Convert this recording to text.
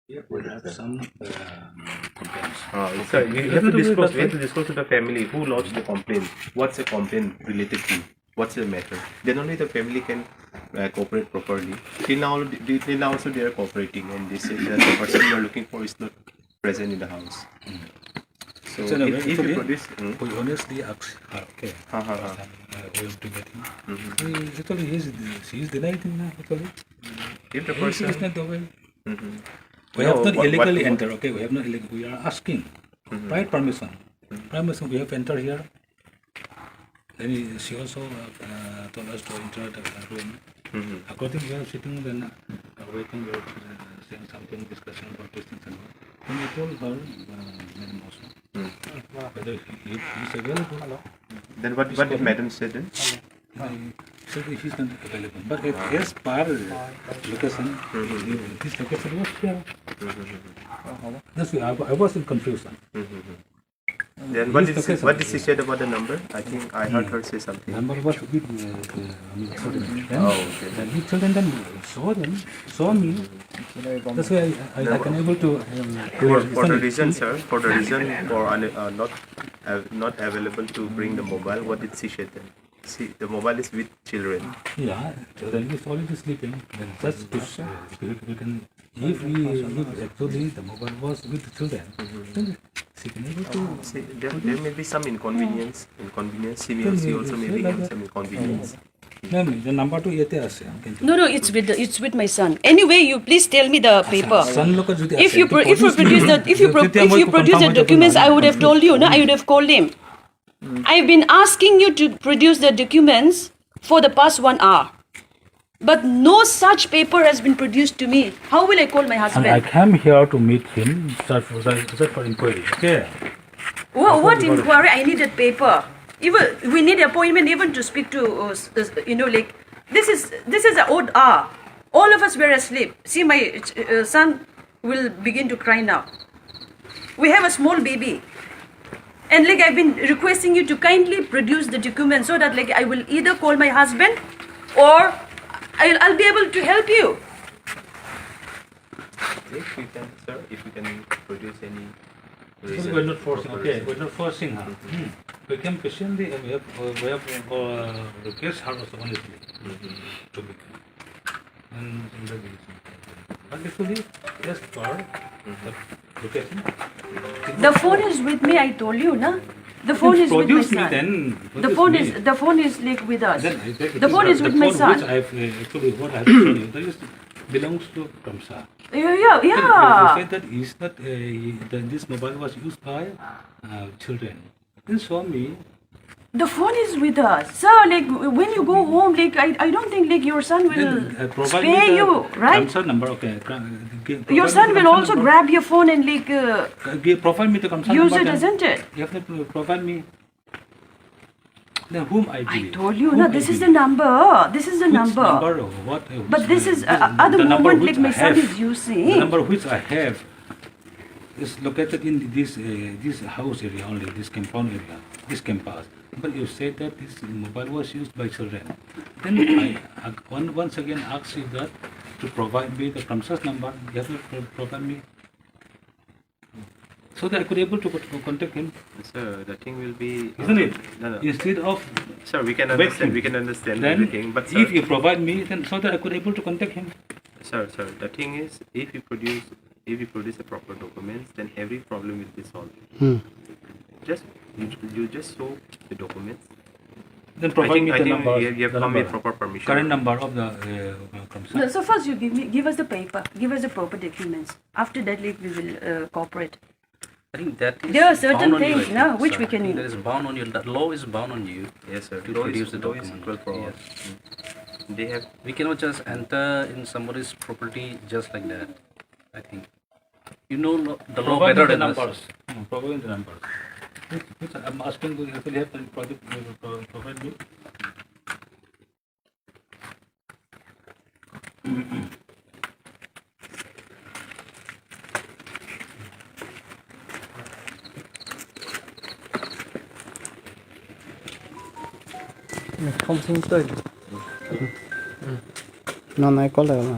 Yeah, we have some complaints. Sir, we have to disclose to the family who lodged the complaint. What's the complaint related to? What's the matter? Then only the family can cooperate properly. Till now also they are cooperating, and they say that the person you are looking for is not present in the house. So if you produce, we honestly ask her, okay, we have to get him. Actually, she is denying actually. if the She person, is not the way. We have not illegally entered, okay? We have not illegally. We are asking prior permission. Permission. We have entered here. Then she also told us to enter the room. According we are sitting then waiting. We are saying something, discussion about these things and all. Then we told her, madam also, whether he is available. then what did madam say then? He said he is not available. But as per location, this location was here. That's why I was in confusion. Then what did she say about the number? I think I heard her say something. Number was with children. Then with children then saw me. That's why I can able to. For the reason, sir, for not available to bring the mobile, what did she say then? See, the mobile is with children. Yeah, children is already sleeping. Then just to we can, if actually the mobile was with the children, then she can able to. See, there may be some inconvenience. She also may be having some inconvenience. No, the number two yete ase. No, it's with my son. Anyway, you please tell me the paper. If you produce the documents, I would have told you. No, I would have called him. I've been asking you to produce the documents for the past 1 hour, but no such paper has been produced to me. How will I call my husband? And I came here to meet him just for inquiry. Okay. What inquiry? I needed paper. Even we need appointment even to speak to like this is an odd hour. All of us were asleep. See, my son will begin to cry now. We have a small baby. And like I've been requesting you to kindly produce the documents so that like I will either call my husband or I'll be able to help you. If you can produce any reason. We're not forcing. Okay, we're not forcing her. We can patiently. We have request her also honestly to become. And but actually, just for the location. The phone is with me. I told you, na. The phone is with my son. The phone is like with us. The phone is with my son. Which actually what I have shown you, that belongs to kramsa. Yeah. You said that is not this mobile was used by children. Then show me. The phone is with us, sir. Like when you go home, like I don't think like your son will spare you, right? Kramsa number, okay. Your son will also grab your phone and like provide me the kramsa use number, it, isn't it? You have to provide me. Then whom I believe? I told you, no. This is the number. This is the number. What? But this is at the moment like my son is using. The number which I have is located in this house area only, this compound area, this campus. But you said that this mobile was used by children. Then I once again ask you that to provide me the kramsa's number. You have to provide me so that I could able to contact him. Sir, the thing will be, isn't it? No. Instead of sir, we can understand then everything. But sir, if you provide me, then so that I could able to contact him. Sir, the thing is, if you produce a proper documents, then every problem will be solved. You just show the documents. Then provide me the number. You have come with proper permission. Current number of the kramsa. No, so first you give us the paper, give us the proper documents. After that, like we will cooperate. I think that is there are certain bound things, on you, no, which sir. we can. That is bound on you. That law is bound on you. Yes, sir. To produce the document. Equal for all. They have. We cannot just enter in somebody's property just like that. I think. You know the law better than us. Provide the numbers. Which I'm asking you actually have the project provide me. Không xin tôi. Nó này có lời mà.